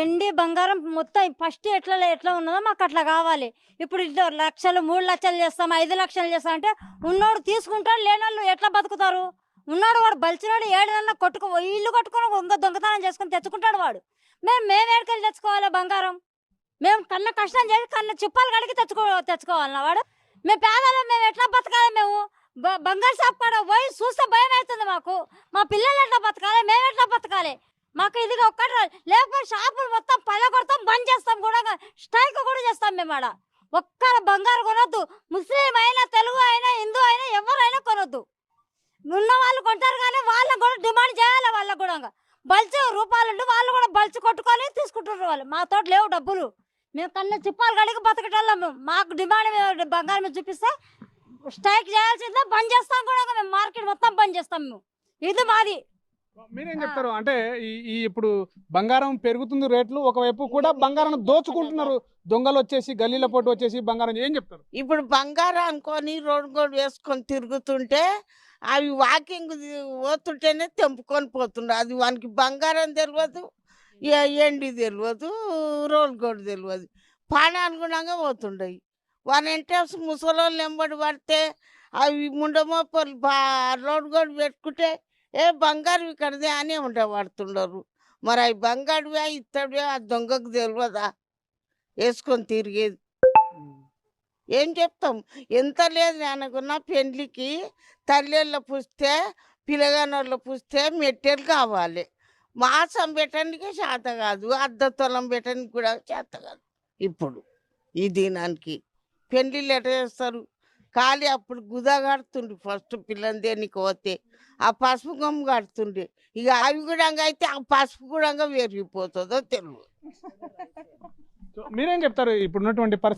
ఎండి బంగారం మొత్తం ఫస్ట్ ఎట్లా ఉన్నదో మాకు అట్లా కావాలి. ఇప్పుడు ఇట్లా లక్షలు, 3,00,000 చేస్తాం, 5,00,000 చేస్తాం అంటే ఉన్నోడు తీసుకుంటాడు, లేనోళ్ళు ఎట్లా బతుకుతారు? ఉన్నోడు వాడు బలిసినోడు ఏడనన్నా ఇల్లు కట్టుకొని దొంగతనం చేసుకొని తెచ్చుకుంటాడు వాడు. మేము ఏడికెళ్ళి తెచ్చుకోవాలి బంగారం? మేము కష్టం చేసి చిప్పాలు కడిగి తెచ్చుకోవాలన్నా వాడు? మేము పేదలు, మేము ఎట్లా బతకాలి? మేము బంగారు షాప్ కాడ పోయి చూస్తే భయం అవుతుంది మాకు. మా పిల్లలు ఎట్లా బతకాలి? మేము ఎట్లా బతకాలి? మాకు ఇది ఒక్కటి లేకపోతే షాపులు మొత్తం పలగొడతాం, బంద్ చేస్తాం, కూడా స్ట్రైక్ కూడా చేస్తాం మేము ఆడ. ఒక్క బంగారు కొనొద్దు, ముస్లిం అయినా, తెలుగు అయినా, హిందూ అయినా, ఎవరైనా కొనొద్దు. ఉన్న వాళ్ళు కొంటారు కానీ వాళ్ళకు కూడా డిమాండ్ చేయాలి. వాళ్ళకు కూడా బల్చి రూపాయలు వాళ్ళు కూడా బల్చి కొట్టుకొని తీసుకుంటారు. వాళ్ళు మాతో లేవు డబ్బులు, మేము చిప్పాలు కడిగి బతకటోళ్ళము. మాకు డిమాండ్ బంగారం మీద చూపిస్తే స్ట్రైక్ చేయాల్సిందే, బంద్ చేస్తాం కూడా. మేము మార్కెట్ మొత్తం బంద్ చేస్తాం. మేము ఇది మాది. మీరేం చెప్తారు? అంటే ఈ ఇప్పుడు బంగారం పెరుగుతుంది రేట్లు, ఒకవైపు కూడా బంగారం దోచుకుంటున్నారు దొంగలు వచ్చేసి, గల్లీల పోటు వచ్చేసి బంగారం. ఏం చెప్తారు? ఇప్పుడు బంగారం అనుకొని రోడ్డు కూడా వేసుకొని తిరుగుతుంటే అవి వాకింగ్ పోతుంటేనే తెంపుకొని పోతుండ్రు. అది వానికి బంగారం తెలియదు, ఎండి తెలియదు, రోడ్డు కూడా తెలియదు. పానానుగుణంగా పోతుండయి. వానంటే ముసలోళ్ళు ఎంబడి పడితే అవి ముండమోపలు రోడ్డు కూడా పెట్టుకుంటే బంగారు ఇక్కడదే అని పడుతుండరు. మరి అవి బంగారువే ఇత్తడివే ఆ దొంగకు తెలియదా వేసుకొని తిరిగేది? ఏం చెప్తాం? ఎంత లేదు అనుకున్నా పెండ్లికి తల్లిళ్ళ పుస్తే, పిల్లగానోళ్ళ పుస్తే మెట్టెలు కావాలి. మాసం పెట్టడానికి చేత కాదు, అద్దతొలం పెట్టడానికి కూడా చేత కాదు. ఇప్పుడు ఈ దినానికి పెండ్లిళ్ళు ఎట్లా చేస్తారు? ఖాళీ అప్పుడు గుదా కడుతుండ్రు ఫస్ట్ పిల్లని దేనికి పోతే, ఆ పసుపు గమ్ము కడుతుండే. ఇక అవి కూడా అయితే ఆ పసుపు కూడా పెరిగిపోతుందో తెలియదు. మీరేం చెప్తారు ఇప్పుడున్నటువంటి పరిస్థితి?